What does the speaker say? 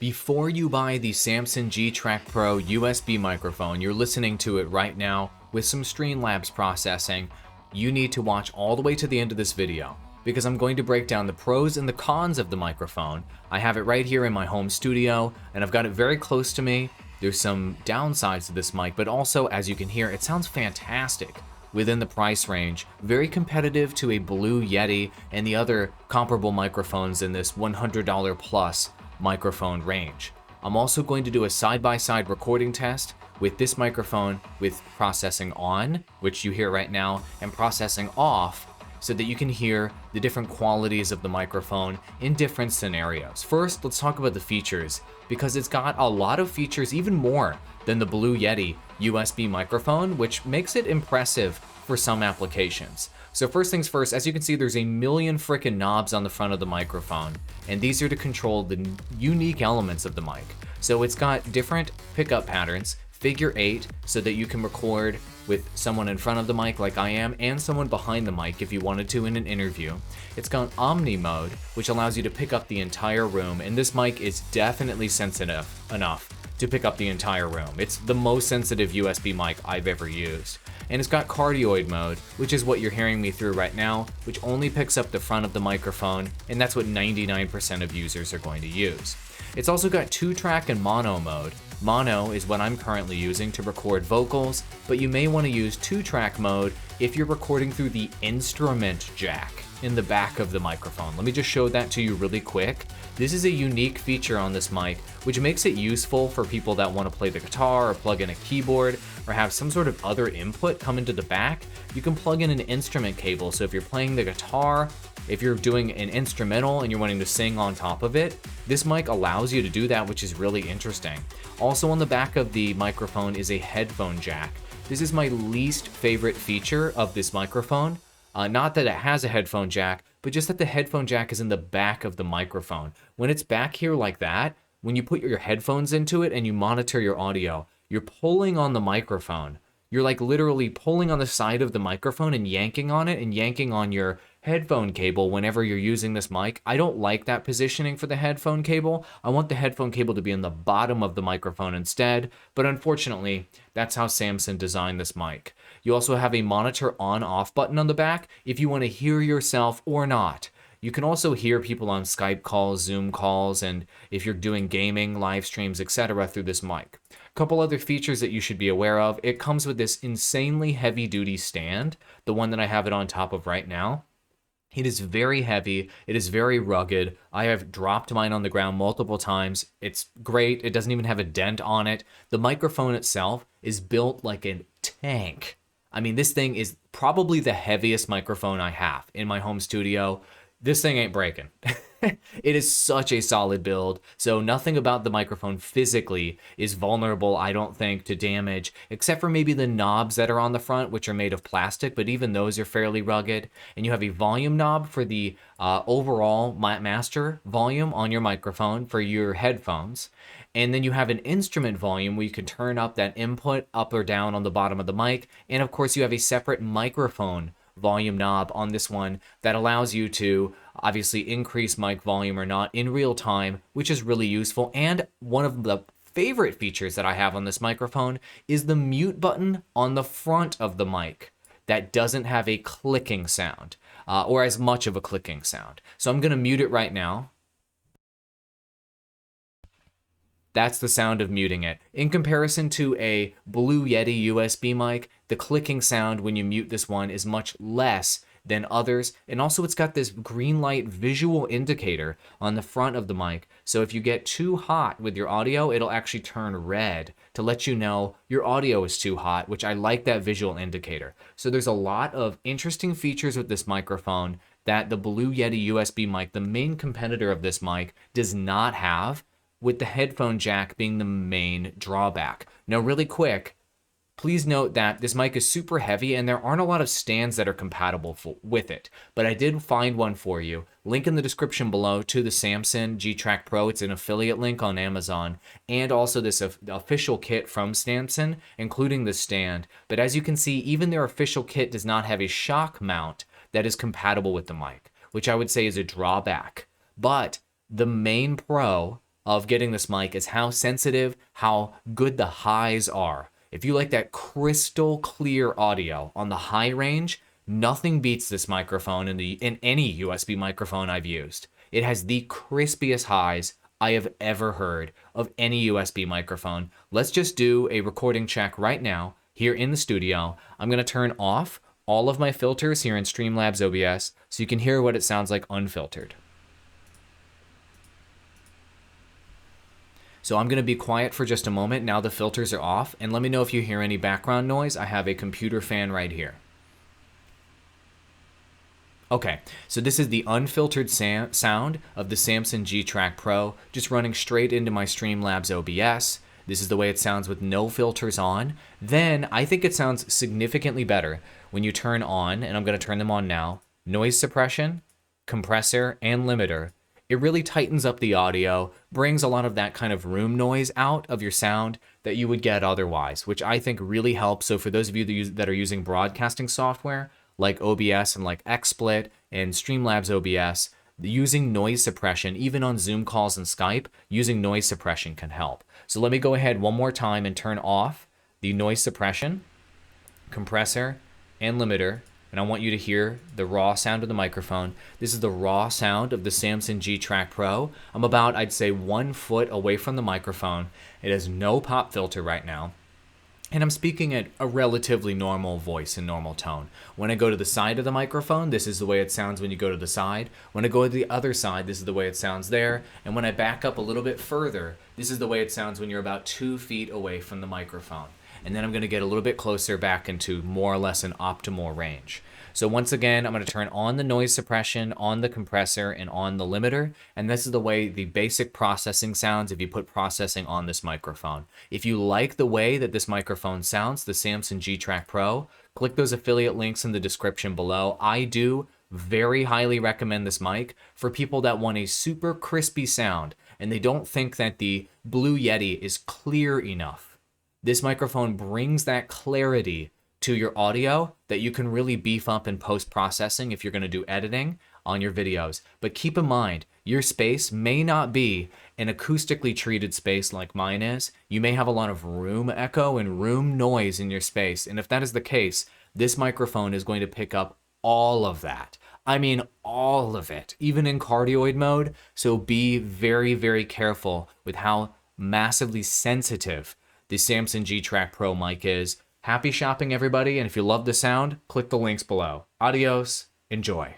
Before you buy the Samson G-Track Pro USB microphone, you're listening to it right now with some Streamlabs processing, you need to watch all the way to the end of this video because I'm going to break down the pros and the cons of the microphone. I have it right here in my home studio and I've got it very close to me. There's some downsides to this mic, but also, as you can hear, it sounds fantastic within the price range, very competitive to a Blue Yeti and the other comparable microphones in this $100 plus microphone range. I'm also going to do a side-by-side recording test with this microphone with processing on, which you hear right now, and processing off, so that you can hear the different qualities of the microphone in different scenarios. First, let's talk about the features, because it's got a lot of features, even more than the Blue Yeti USB microphone, which makes it impressive for some applications. So first things first, as you can see, there's a million frickin' knobs on the front of the microphone, and these are to control the unique elements of the mic. So it's got different pickup patterns, figure 8, so that you can record with someone in front of the mic like I am, and someone behind the mic if you wanted to in an interview. It's got Omni mode, which allows you to pick up the entire room, and this mic is definitely sensitive enough to pick up the entire room. It's the most sensitive USB mic I've ever used. And it's got cardioid mode, which is what you're hearing me through right now, which only picks up the front of the microphone, and that's what 99% of users are going to use. It's also got 2-track and mono mode. Mono is what I'm currently using to record vocals, but you may want to use 2-track mode if you're recording through the instrument jack in the back of the microphone. Let me just show that to you really quick. This is a unique feature on this mic, which makes it useful for people that want to play the guitar or plug in a keyboard or have some sort of other input come into the back. You can plug in an instrument cable, so if you're playing the guitar, if you're doing an instrumental and you're wanting to sing on top of it, this mic allows you to do that, which is really interesting. Also on the back of the microphone is a headphone jack. This is my least favorite feature of this microphone. Not that it has a headphone jack, but just that the headphone jack is in the back of the microphone. When it's back here like that, when you put your headphones into it and you monitor your audio, you're pulling on the microphone. You're like literally pulling on the side of the microphone and yanking on it and yanking on your headphone cable whenever you're using this mic. I don't like that positioning for the headphone cable. I want the headphone cable to be in the bottom of the microphone instead, but unfortunately, that's how Samson designed this mic. You also have a monitor on-off button on the back if you want to hear yourself or not. You can also hear people on Skype calls, Zoom calls, and if you're doing gaming, live streams, etc. through this mic. A couple other features that you should be aware of. It comes with this insanely heavy-duty stand, the one that I have it on top of right now. It is very heavy, it is very rugged. I have dropped mine on the ground multiple times. It's great, it doesn't even have a dent on it. The microphone itself is built like a tank. I mean, this thing is probably the heaviest microphone I have in my home studio. This thing ain't breaking. It is such a solid build, so nothing about the microphone physically is vulnerable, I don't think, to damage, except for maybe the knobs that are on the front, which are made of plastic, but even those are fairly rugged. And you have a volume knob for the overall master volume on your microphone for your headphones. And then you have an instrument volume where you can turn up that input up or down on the bottom of the mic. And of course, you have a separate microphone volume knob on this one that allows you to obviously increase mic volume or not in real time, which is really useful. And one of the favorite features that I have on this microphone is the mute button on the front of the mic that doesn't have a clicking sound or as much of a clicking sound. So I'm going to mute it right now. That's the sound of muting it. In comparison to a Blue Yeti USB mic, the clicking sound when you mute this one is much less than others. And also it's got this green light visual indicator on the front of the mic. So if you get too hot with your audio, it'll actually turn red to let you know your audio is too hot, which I like that visual indicator. So there's a lot of interesting features with this microphone that the Blue Yeti USB mic, the main competitor of this mic, does not have, with the headphone jack being the main drawback. Now, really quick, please note that this mic is super heavy and there aren't a lot of stands that are compatible with it, but I did find one for you. Link in the description below to the Samson G-Track Pro. It's an affiliate link on Amazon, and also this official kit from Samson, including the stand. But as you can see, even their official kit does not have a shock mount that is compatible with the mic, which I would say is a drawback. But the main pro of getting this mic is how sensitive, how good the highs are. If you like that crystal clear audio on the high range, nothing beats this microphone in any USB microphone I've used. It has the crispiest highs I have ever heard of any USB microphone. Let's just do a recording check right now here in the studio. I'm going to turn off all of my filters here in Streamlabs OBS so you can hear what it sounds like unfiltered. So I'm going to be quiet for just a moment now the filters are off, and let me know if you hear any background noise. I have a computer fan right here. Okay, so this is the unfiltered sound of the Samson G-Track Pro, just running straight into my Streamlabs OBS. This is the way it sounds with no filters on. Then I think it sounds significantly better when you turn on, and I'm going to turn them on now, noise suppression, compressor, and limiter. It really tightens up the audio, brings a lot of that kind of room noise out of your sound that you would get otherwise, which I think really helps. So for those of you that are using broadcasting software like OBS and like XSplit and Streamlabs OBS, using noise suppression, even on Zoom calls and Skype, using noise suppression can help. So let me go ahead one more time and turn off the noise suppression, compressor, and limiter. And I want you to hear the raw sound of the microphone. This is the raw sound of the Samson G-Track Pro. I'm about, I'd say, 1 foot away from the microphone. It has no pop filter right now. And I'm speaking at a relatively normal voice and normal tone. When I go to the side of the microphone, this is the way it sounds when you go to the side. When I go to the other side, this is the way it sounds there. And when I back up a little bit further, this is the way it sounds when you're about 2 feet away from the microphone. And then I'm going to get a little bit closer back into more or less an optimal range. So once again, I'm going to turn on the noise suppression, on the compressor, and on the limiter. And this is the way the basic processing sounds if you put processing on this microphone. If you like the way that this microphone sounds, the Samson G-Track Pro, click those affiliate links in the description below. I do very highly recommend this mic for people that want a super crispy sound and they don't think that the Blue Yeti is clear enough. This microphone brings that clarity to your audio that you can really beef up in post-processing if you're going to do editing on your videos. But keep in mind, your space may not be an acoustically treated space like mine is. You may have a lot of room echo and room noise in your space. And if that is the case, this microphone is going to pick up all of that. I mean, all of it, even in cardioid mode. So be very, very careful with how massively sensitive the Samson G-Track Pro mic is. Happy shopping, everybody, and if you love the sound, click the links below. Adios, enjoy.